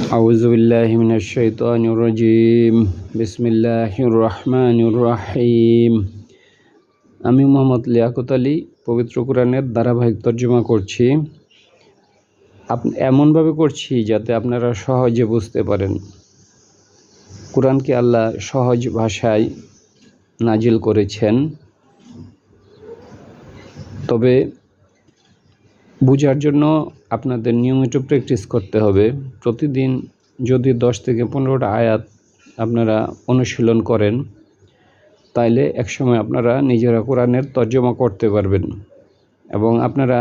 أعوذ بالله من الشيطان الرجيم بسم الله الرحمن الرحيم আমি মোহাম্মদ লিয়াকত আলী পবিত্র কোরআনের ধারাবাহিক তর্জমা করছি। এমনভাবে করছি যাতে আপনারা সহজে বুঝতে পারেন। কোরআনকে আল্লাহ সহজ ভাষায় নাজিল করেছেন, তবে বোঝার জন্য আপনাদের নিয়মিত প্র্যাকটিস করতে হবে। প্রতিদিন যদি 10 থেকে 15টা আয়াত আপনারা অনুশীলন করেন, তাইলে একসময় আপনারা নিজেরা কোরআনের তর্জমা করতে পারবেন। এবং আপনারা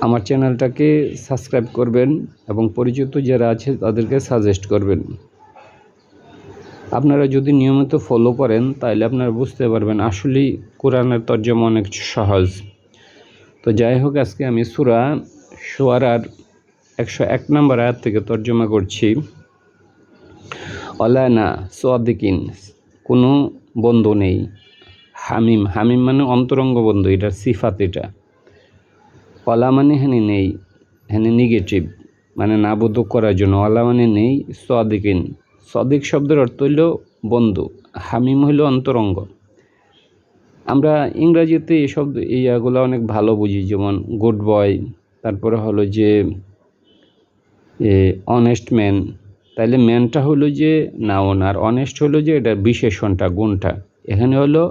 আমার চ্যানেলটাকে সাবস্ক্রাইব করবেন এবং পরিচিত যারা আছে তাদেরকে সাজেস্ট করবেন। আপনারা যদি নিয়মিত ফলো করেন তাহলে আপনারা বুঝতে পারবেন আসলেই কোরআনের তর্জমা অনেক সহজ। তো যাই হোক, আজকে আমি সূরা শুআরার 101 নম্বর আয়াত থেকে তর্জমা করছি। অলানা সাদিকিন, কোনো বন্ধু নেই। হামিম, হামিম মানে অন্তরঙ্গ বন্ধু, এটার সিফাত। এটা অলা মানে হেনে নেই, হেনে নেগেটিভ মানে না বোধক করার জন্য। অলা মানে নেই। সাদিকিন, সাদিক শব্দের অর্থ হইল বন্ধু, হামিম হইল অন্তরঙ্গ। আমরা ইংরাজিতে এই শব্দ ইয়াগুলো অনেক ভালো বুঝি, যেমন গুড বয়, তারপরে হলো যে অনেস্ট ম্যান। তাইলে ম্যানটা হলো যে নাউন, আর অনেস্ট হলো যে এটার বিশেষণটা, গুণটা। এখানে হলো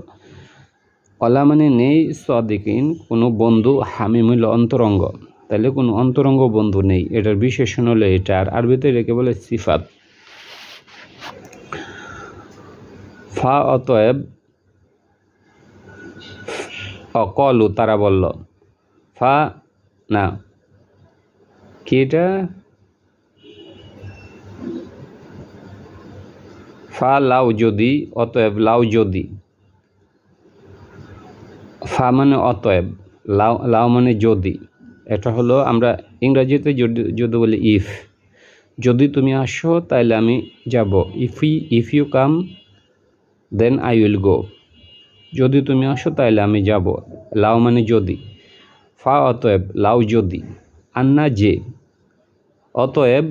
অলা মানে নেই, সাদিকিন কোনো বন্ধু, হামিম হলো অন্তরঙ্গ। তাইলে কোনো অন্তরঙ্গ বন্ধু নেই, এটার বিশেষণ হলো এটা। আর আরবিতে এটাকে বলে সিফাত। ফা অতএব, অকলু তারা বলল, ফা না কি এটা, ফা লাউ যদি, অতএব লাউ যদি। ফা মানে অতএব, লাউ লাউ মানে যদি। এটা হলো আমরা ইংরাজিতে যদি বলি ইফ, যদি তুমি আসো তাহলে আমি যাব। If you come then I will go. যদি তুমি আসো তাহলে আমি যাব। লাউ মানে যদি। ফা অতএব লাউ যদি, আন্না যে। অতএব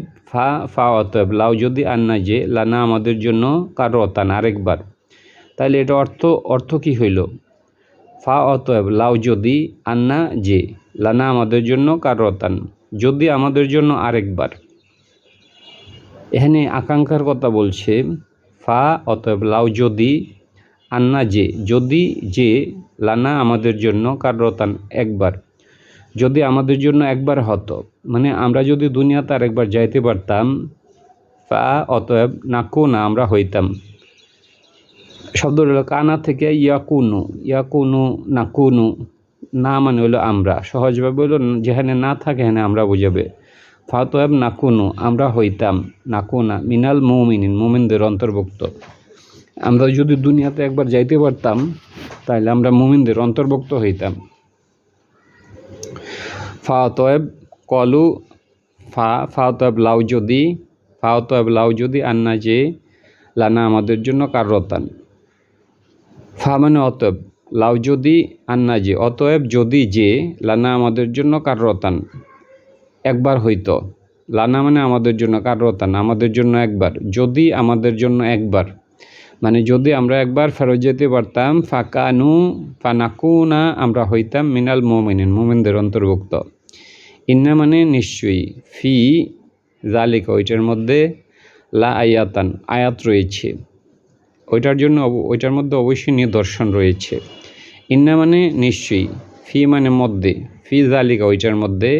ফা অতএব লাউ যদি, আন্না যে, লানা আমাদের জন্য, কারতান আরেকবার। তাহলে এটা অর্থ কি হইল? ফা অতএব লাউ যদি, আন্না যে, লানা আমাদের জন্য, কারতান যদি আমাদের জন্য আরেকবার। এখানে আকাঙ্ক্ষার কথা বলছে। ফা অতএব লাউ যদি, আন্না যে, যদি যে, লানা আমাদের জন্য, কারতান একবার। যদি আমাদের জন্য একবার হতো, মানে আমরা যদি দুনিয়াতে আরেকবার যাইতে পারতাম। ফা অতএব নাকুনা আমরা হইতাম। শব্দ হলো কানা থেকে ইয়াকুনু নাকুনু। না মানে হলো আমরা, সহজভাবে হলো যেখানে না থাকে এখানে আমরা বুঝাবে। ফা অতএব নাকুনু আমরা হইতাম, নাকুনা মিনাল মুমিনিন মুমিনদের অন্তর্ভুক্ত। আমরা যদি দুনিয়াতে একবার যাইতে পারতাম তাহলে আমরা মুমিনদের অন্তর্ভুক্ত হইতাম। ফা অতএব কলু, ফা অতএব লাউ যদি, ফা অতএব লাউ যদি, আন্না যে, লানা আমাদের জন্য, কারতান। ফা মানে অতএব, লাউ যদি, আন্না যে, অতএব যদি যে, লানা আমাদের জন্য, কারতান একবার হইতো। লানা মানে আমাদের জন্য, কারতান আমাদের জন্য একবার। যদি আমাদের জন্য একবার মানে যদি আমরা একবার ফেরত যেতে পারতাম। ফাকানু ফানাকুনা আমরা হইতাম, মিনাল মুমিনিন মুমিনদের অন্তর্ভুক্ত। ইন্না মানে নিশ্চয়ই, ফি জালিকা ওইটার মধ্যে, লা আয়াতান আয়াত রয়েছে, ওইটার মধ্যে অবশ্যই নিদর্শন রয়েছে। ইন্না মানে নিশ্চয়ই, ফি মানে মধ্যে, ফি জালিকা ওইটার মধ্যে,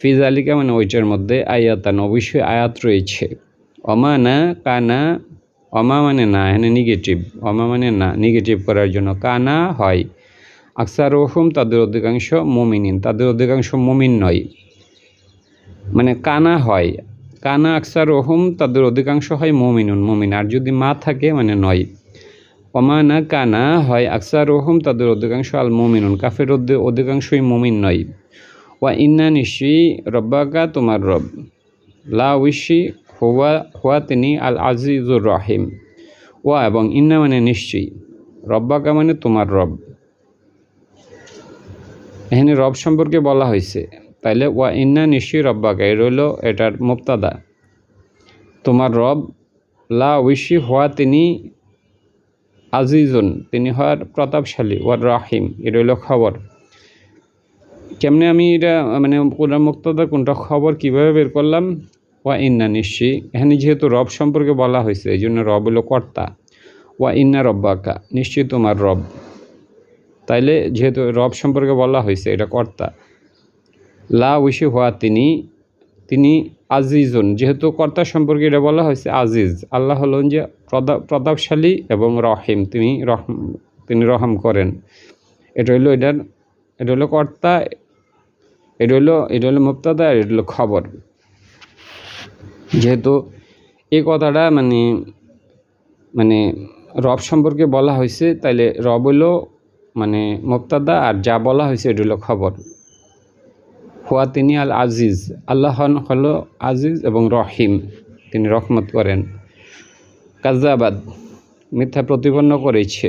ফি জালিকা মানে ওইটার মধ্যে, আয়াতান অবশ্যই আয়াত রয়েছে। অমা না কানা, অমা মানে না, এখানে নেগেটিভ, অমা মানে না, নেগেটিভ করার জন্য। কানা হয়, আকসার রহম তাদের অধিকাংশ, মুমিনিন তাদের অধিকাংশ মুমিন নয়। মানে কানা হয়, কানা আকসার রহম তাদের অধিকাংশ হয় মুমিনুন মুমিন। আর যদি মা থাকে মানে নয়। অমা না কানা হয় আকসার রহম তাদের অধিকাংশ, আল মুমিনুন কাফের অধিকাংশই মুমিন নয়। ওয়া ইন্না নিশ্চয়ই, রব্বাকা তোমার রব, লা উইশি হুয়া তিনি, আল আজিজুর রহিম। ওয়া এবং ইন্না মানে নিশ্চয়ই, রব্বাকা মানে তোমার রব। এখানে রব সম্পর্কে বলা হয়েছে। তাইলে ওয়া ইন্না নিশ্চয়ই রব্বাকা এর হলো এটার মুবতাদা। তোমার রব লা অবশ্যই হওয়া তিনি আজিজুন তিনি হওয়ার প্রতাপশালী, ওয়ার রাহিম এর হলো খবর। কেমনে আমি এটা মানে কোনটা মুক্তদা কোনটা খবর কীভাবে বের করলাম? ওয়া ইন্না নিশ্চয়ই, এখানে যেহেতু রব সম্পর্কে বলা হয়েছে এই জন্য রব হলো কর্তা। ওয়া ইন্না রব্বাকা নিশ্চয়ই তোমার রব, তাইলে যেহেতু রব সম্পর্কে বলা হয়েছে এটা কর্তা। লা উইশি হওয়া তিনি, তিনি আজিজুন যেহেতু কর্তা সম্পর্কে এটা বলা হয়েছে আজিজ, আল্লাহ হলেন যে প্রতাপশালী এবং রহিম তিনি রহম করেন। এটা হলো কর্তা, এটা হলো মুবতাদা, এটা হলো খবর। যেহেতু এই কথাটা মানে রব সম্পর্কে বলা হয়েছে তাইলে রব হলো মানে মুবতাদা আর যা বলা হয়েছে এটা হলো খবর। হুয়া তিনি আল আজিজ, আল্লাহ হলো আজিজ এবং রহিম, তিনি রহমত করেন। কাজ্জাবাদ মিথ্যা প্রতিপন্ন করেছে,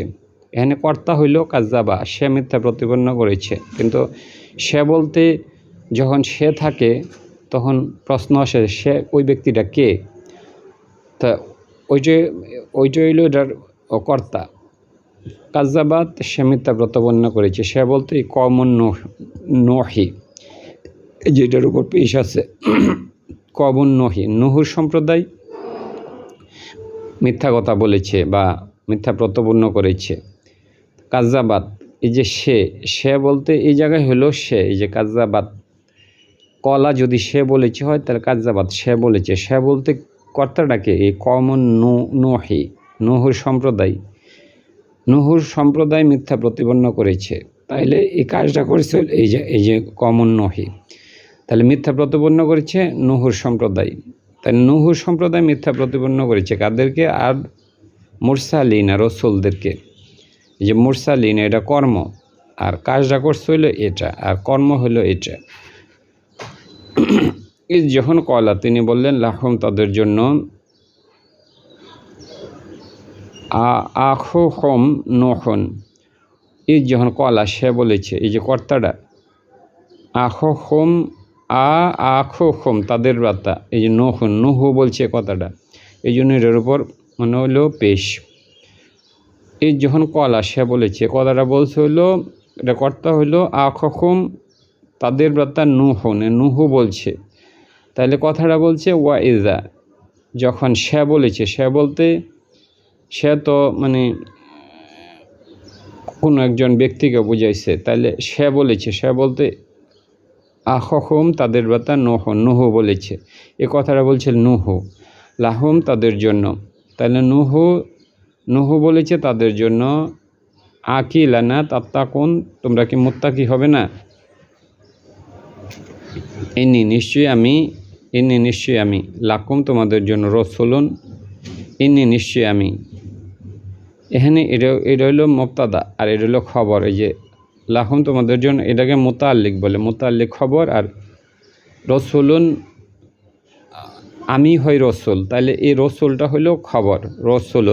এখানে কর্তা হইল কাজ্জাবা, সে মিথ্যা প্রতিপন্ন করেছে। কিন্তু সে বলতে যখন সে থাকে তখন প্রশ্ন আসে সে ওই ব্যক্তিটা কে, তা ওইটা হইল এটার কর্তা। কাজ্জাবাদ সে মিথ্যা প্রতিপন্ন করেছে, সে বলতে কমন নহি যেটার উপর পেশ আছে কমন নহি, নুহুর সম্প্রদায় মিথ্যা কথা বলেছে বা মিথ্যা প্রতিপন্ন করেছে। কাজ্জাবাদ এই যে সে বলতে এই জায়গায় হলো সে, এই যে কাজ্জাবাদ কলা যদি সে বলেছে হয় তাহলে কাজ্জাবাদ সে বলেছে, সে বলতে কর্তাটাকে এই কমন নহি নুহুর সম্প্রদায় মিথ্যা প্রতিপন্ন করেছে। তাইলে এই কাজটা করেছে এই যে কমন নহি, তাহলে মিথ্যা প্রতিপন্ন করেছে নুহুর সম্প্রদায়। তাই নুহুর সম্প্রদায় মিথ্যা প্রতিপন্ন করেছে কাদেরকে? আর মুরসালিনা রসুলদেরকে। এই যে মুরসালিনা এটা কর্ম, আর কাজটা করছে হইলো এটা, আর কর্ম হইলো এটা। এই যখন কলা তিনি বললেন লাহুম তাদের জন্য, আখুহুম নূহুন, এই যখন কলা সে বলেছে, এই যে কর্তাটা আখুহুম তাদের বার্তা, এই যে নুহু বলছে কথাটা, এই জন্য এটার উপর মনে হলো পেশ। এই যখন কলা সে বলেছে, কথাটা বলছে হইলো এটা কর্তা হইলো আখুহুম তাদের বার্তা নুহু বলছে, তাহলে কথাটা বলছে ওয়া ইজা যখন সে বলেছে, সে বলতে সে তো মানে কোনো একজন ব্যক্তিকে বুঝাইছে, তাহলে সে বলেছে, সে বলতে আখহুম তাদের বাতা নুহু বলেছে, এ কথাটা বলছে নুহু লাহুম তাদের জন্য, তাহলে নুহু বলেছে তাদের জন্য আকিলানা তাত্তাকুন তোমরা কি মুত্তাকি হবে না? ইন্নি নিশ্চয়ই আমি লাকুম তোমাদের জন্য রসুলুন, ইন্নি নিশ্চয়ই আমি, এখানে এটা হইল মুবতাদা আর এটা হইল খবর। এই যে লাহুম তোমাদের জন্য এটাকে মুতাল্লিক বলে, মুতাল্লিক খবর, আর রসুলুন আমি হই রসুল, তাহলে এই রসুলটা হইল খবর। রসুল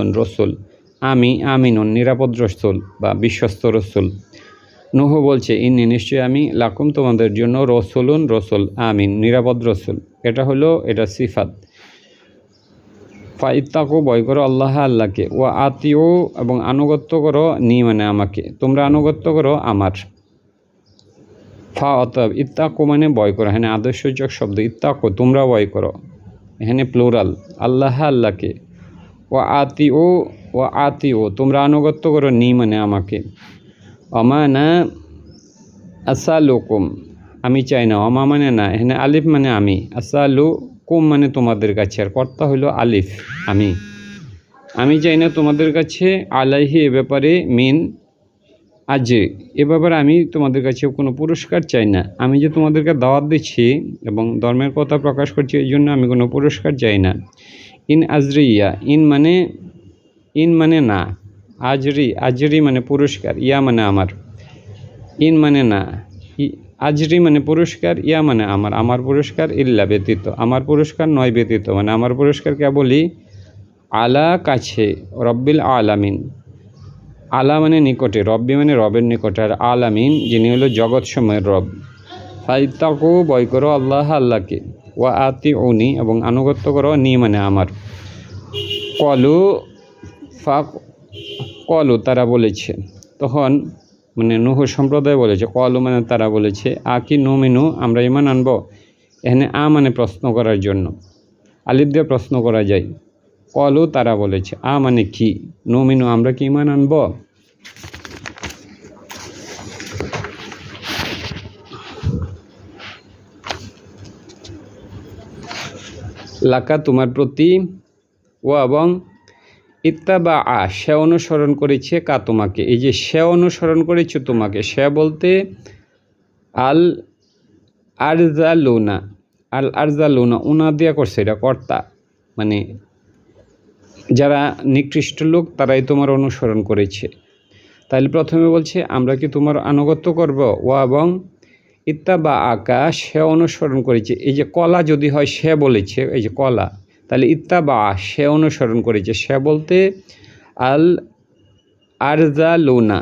আমিনুন নিরাপদ রসুল বা বিশ্বস্ত রসুল। নুহু বলছে ইন্নি নিশ্চয়ই আমি লাকুম তোমাদের জন্য রসুল আমিন নিরাপদ রসুল, এটা সিফাত। ফাইত্তাকু ভয় করো আল্লাহকে, ও আতিও এবং আনুগত্য করো মানে আমাকে, তোমরা আনুগত্য করো আমার। অতএব ইত্তাকু মানে ভয় করো, এখানে আদর্শযোগ শব্দ, ইত্তাকু তোমরা ভয় করো, এখানে প্লুরাল আল্লাহকে। ও আতিও তোমরা আনুগত্য করো মানে আমাকে। অমানা আসালুকুম আমি চাই না, অমা মানে না, এখানে আলিফ মানে আমি, আসালুকুম মানে তোমাদের কাছে, আর কর্তা হইল আলিফ আমি চাই না তোমাদের কাছে আলাইহি এ ব্যাপারে মিন এ ব্যাপারে আমি তোমাদের কাছে কোনো পুরস্কার চাই না। আমি যে তোমাদেরকে দাওয়াত দিচ্ছি এবং ধর্মের কথা প্রকাশ করছি এই জন্য আমি কোনো পুরস্কার চাই না। ইন মানে না, আজরি মানে পুরস্কার, ইয়া মানে আমার, ইন মানে না, আজরি মানে পুরস্কার, ইয়া মানে আমার পুরস্কার, ইল্লা ব্যতীত, আমার পুরস্কার নয় ব্যতীত, মানে আমার পুরস্কার কেবলই আলা কাছে, রব্বিল আলামিন, আলা মানে নিকটে, রব্বি মানে রবের নিকটে, আর আলামিন যিনি হলো জগৎ সময়ের রব, ফাইত্তাকু ভয় করো আল্লাহ আল্লাহকে, ওয়া আতি উনি এবং আনুগত্য করো নি মানে আমার। কলু ফা কলু তারা বলেছে, তখন মানে নুহ সম্প্রদায় বলেছে, কলু মানে তারা বলেছে, আকি নুমিনু আমরা ইমান আনবো। এখানে মানে প্রশ্ন করার জন্য আলিফ দিয়ে প্রশ্ন করা যায়। কলু তারা বলেছে, মানে কি, নুমিনু আমরা কি ইমান আনবো। লাকা তোমার প্রতি, ও এবং ইত্তাবা সে অনুসরণ করেছে কা তোমাকে। এই যে সে অনুসরণ করেছে তোমাকে, সে বলতে আল আরজালুনা, আল আরজালুনা উনা দিয়া করছে, এটা কর্তা, মানে যারা নিকৃষ্ট লোক তারাই তোমার অনুসরণ করেছে। তাহলে প্রথমে বলছে আমরা কি তোমার আনুগত্য করব, ও এবং ইত্তাবা সে অনুসরণ করেছে। এই যে কলা যদি হয় সে বলেছে, এই যে কলা, তাহলে ইত্তাবা সে অনুসরণ করেছে, সে বলতে আল আরজালুনা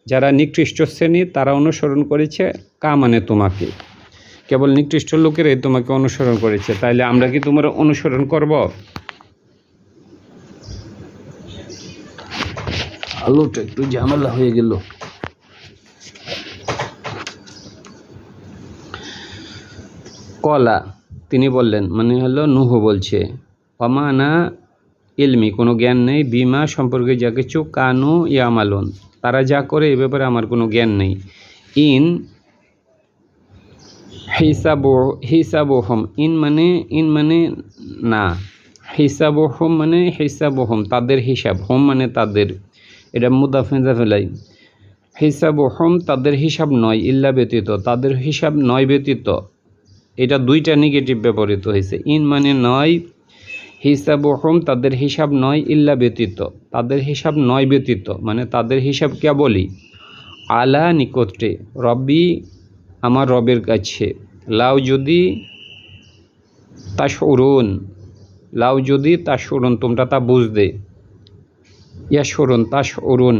যারা নিকৃষ্ট শ্রেণী তারা অনুসরণ করেছে কা মানে তোমাকে, কেবল নিকৃষ্ট লোকেরাই তোমাকে অনুসরণ করেছে। তাইলে আমরা কি তোমার অনুসরণ করব। আলোটা একটু ঝামেলা হয়ে গেল। কলা তিনি বললেন, মানে হলো নুহ বলছে, অমানা ইলমি কোনো জ্ঞান নেই, বিমা সম্পর্কে যা কিছু কানু ইয়ামালুন তারা যা করে এ ব্যাপারে আমার কোনো জ্ঞান নেই। ইন হিসাবহম, ইন মানে না, হিসাবহম মানে হিসাবহম তাদের হিসাব, হোম মানে তাদের, এটা মুদাফেজা ফেলাই। হিসাবহম তাদের হিসাব নয়, ইল্লা ব্যতীত তাদের হিসাব নয় ব্যতীত, এটা দুইটা নেগেটিভ ব্যবহৃত হয়েছে। ইন মানে নয়, হিসাবহম তাদের হিসাব নয়, ইল্লা ব্যতীত তাদের হিসাব নয় ব্যতীত, মানে তাদের হিসাব কে বলি আলা নিকটে, রব্বি আমার রবের কাছে, লাউ যদি তাশউরুন, লাউ যদি তাশউরুন তোমরা তা বুঝতে, ইয়াশউরুন তাশউরুন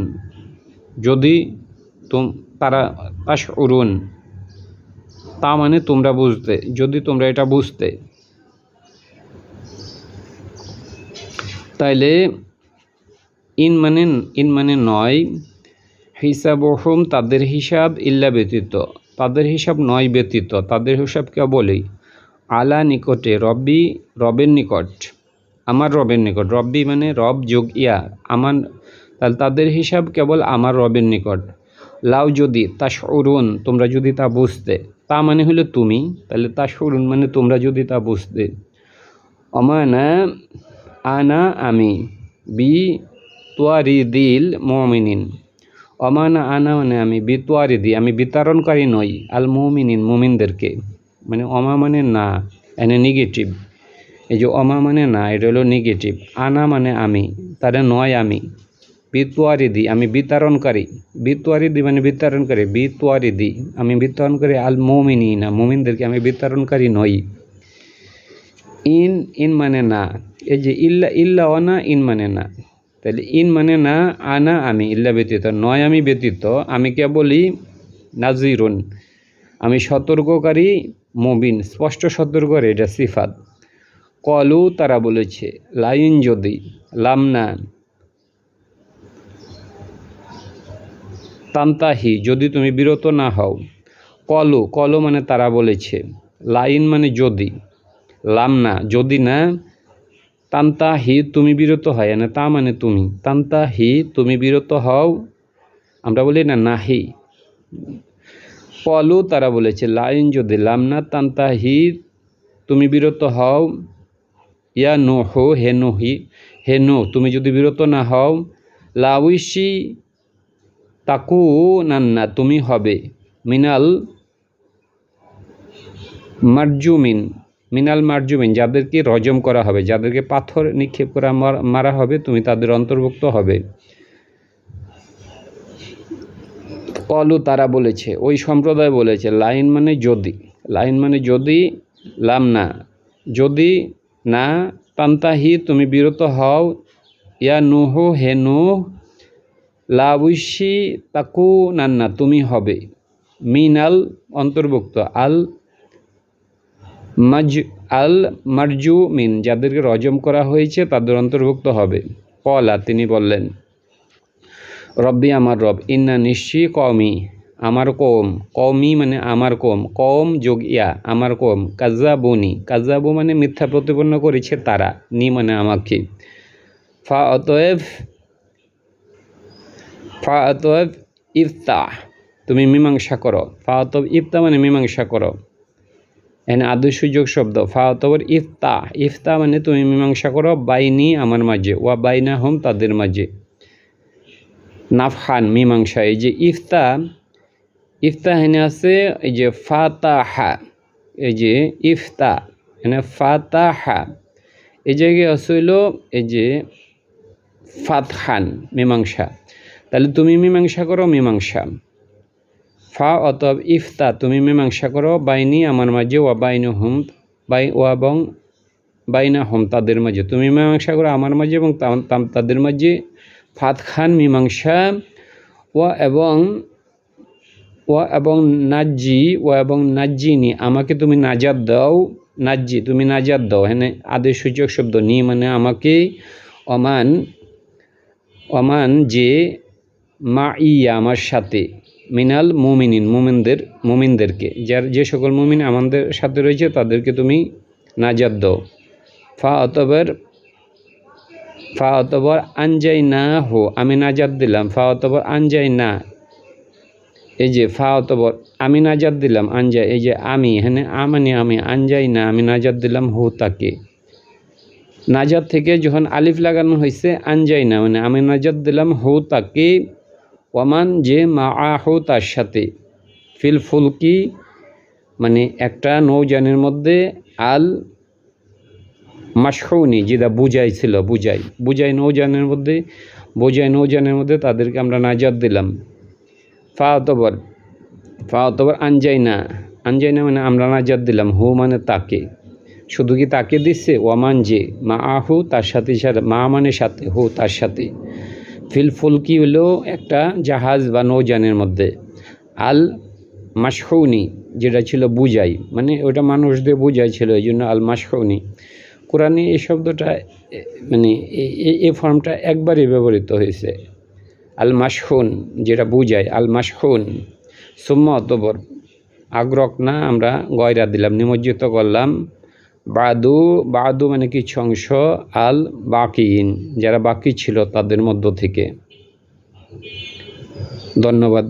যদি তারা, তাশউরুন তা মানে তোমরা বুঝতে, যদি তোমরা এটা বুঝতে। তাইলে ইন মানে নয়, হিসাবহম তাদের হিসাব, ইল্লা ব্যতীত তাদের হিসাব নয় ব্যতীত, তাদের হিসাবকে বলি আলা নিকটে, রব্বি রবের নিকট, আমার রবের নিকট, রব্বি মানে রব যোগ ইয়া আমার, তাহলে তাদের হিসাব কেবল আমার রবের নিকট। লাউ যদি তাশউরুন তোমরা যদি তা বুঝতে, তা মানে হলো তুমি, তাহলে তাশউরুন মানে তোমরা যদি তা বুঝতে। অমানা আনা আমি, বি তোয়ারিদিল মুমিনিন, অমানা আনা মানে আমি, বি তোয়ারিদি আমি বিতরণকারী নই, আল মুমিনিন মুমিনদেরকে, মানে অমা মানে না, এনে নেগেটিভ, এই যে অমা মানে না এটা হলো নেগেটিভ, আনা মানে আমি, তারে নয় আমি, বিতোয়ারিদি আমি বিতরণকারী, বিতোয়ারিদি মানে বিতরণকারী, বিতোয়ারিদি আমি বিতরণকারী, আল মুমিনিনা মুমিনদেরকে আমি বিতরণকারী নই। ইন মানে না, এই যে ইল্লা অনা, ইন মানে না, তাহলে ইন মানে না, আনা আমি, ইল্লা ব্যতীত নয় আমি ব্যতীত, আমি কে বলি নাজিরুন আমি সতর্ককারী, মুবিন স্পষ্ট সতর্ককারী, এটা সিফাত। কলু তারা বলেছে, লাইন যদি লামনা তান্তাহি যদি তুমি বিরত না হও, কলু মানে তারা বলেছে, লাইন মানে যদি, লামনা যদি না, তান্তাহি তুমি বিরত হয় না, তা মানে তুমি, তান্তাহি তুমি বিরত হও, আমরা বলি না নাহি। কলু তারা বলেছে, লাইন যদি লামনা তান্তাহি তুমি বিরত হও, ইয়া নোহ হে নোহি, হে নো তুমি যদি বিরত না হও, লাউইসি তাকু নান্না তুমি হবে, মিনাল মারজুমিন, মিনাল মারজুমিন যাদেরকে রজম করা হবে, যাদেরকে পাথর নিক্ষেপ করা মারা হবে, তুমি তাদের অন্তর্ভুক্ত হবে। কলু তারা বলেছে, ওই সম্প্রদায় বলেছে, লাইন মানে যদি, লাইন মানে যদি, লামনা যদি না, তান্তাহি তুমি বিরত হও, ইয়া নুহ হে নুহ, লাউইসি তাকু নান্না তুমি হবে, মিনাল অন্তর্ভুক্ত, আল মারজু মিন যাদেরকে রজম করা হয়েছে তাদের অন্তর্ভুক্ত হবে। কলা তিনি বললেন, রব্বি আমার রব, ইন্না নিশ্চয়ই কওমি আমার কওম, কওমি মানে আমার কওম, কওম যোগ ইয়া আমার কওম, কাজ্জাবুনি কাজ্জাবু মানে মিথ্যা প্রতিপন্ন করেছে তারা, নি মানে আমাকে। ফা অতএব ইফতা তুমি মীমাংসা করো, ফা অতএব ইফতা মানে মীমাংসা করো, এখানে আদৌ সুযোগ শব্দ। ফা অতএব ইফতা মানে তুমি মীমাংসা করো, বাইনি আমার মাঝে, ওয়া বাইনা হোম তাদের মাঝে। নাফহান মীমাংসা, এই যে ইফতা এখানে আছে এই যে ফাতাহা, এই যে ইফতা এখানে ফাতাহা, এই জায়গায় আসইল এই যে ফাতহান মীমাংসা, তাহলে তুমি মীমাংসা করো মীমাংসা। ফা অতএব ইফতা তুমি মীমাংসা করো, বাইনি আমার মাঝে, ওয়া বাইনা হোম এবং বাইনা হোম তাদের মাঝে, তুমি মীমাংসা করো আমার মাঝে এবং তাদের মাঝে। ফাতখান মীমাংসা, ওয়া এবং নাজ্জি, ও এবং নাজ্জিনি আমাকে তুমি নাজাত দাও, নাজ্জি তুমি নাজাত দাও, হ্যাঁ আদেশ সূচক শব্দ, নি মানে আমাকে, অমান যে, মা ইয়া আমার সাথে, মিনাল মুমিনিন মুমিনদেরকে যে সকল মুমিন আমাদের সাথে রয়েছে তাদেরকে তুমি নাজাত দাও। ফা অতবর আনজাই না হো আমি নাজাত দিলাম, ফা অতবর আনজাই না, এই যে ফা অতবর আমি নাজাত দিলাম, আনজাই এই যে আমি, হ্যাঁ আমি আনজাই না আমি নাজাত দিলাম, হো তাকে। নাজাত থেকে যখন আলিফ লাগানো হয়েছে আনজাই না মানে আমি নাজাত দিলাম, হো তাকে, ওয়ামান যে মা আহু তার সাথে, ফিল ফুলকি মানে একটা নৌযানের মধ্যে, আল মাশহুনি যেটা বুঝাই নৌযানের মধ্যে তাদেরকে আমরা নাজাত দিলাম। ফা অতবর আনজাই না মানে আমরা নাজাত দিলাম, হু মানে তাকে, শুধু কি তাকে দিচ্ছে, ওয়ামান যে মা আহু তার সাথে, মা মানে সাথে, হু তার সাথে, ফিল ফুলকি হলো একটা জাহাজ বা নৌযানের মধ্যে, আল মাশহুনি যেটা ছিল বুঝাই মানে ওটা মানুষদের বুঝাই ছিল, এই জন্য আল মাশহুনি। কোরআনে এই শব্দটা মানে এই ফর্মটা একবারই ব্যবহৃত হয়েছে, আল মাশহুন যেটা বুঝায়, আল মাশহুন। সুম্মা অতবর আগ্রক না আমরা গয়রা দিলাম, নিমজ্জিত করলাম, বাদু মানে কিছু অংশ, আল বাকিন যারা বাকি ছিল তাদের মধ্য থেকে। ধন্যবাদ।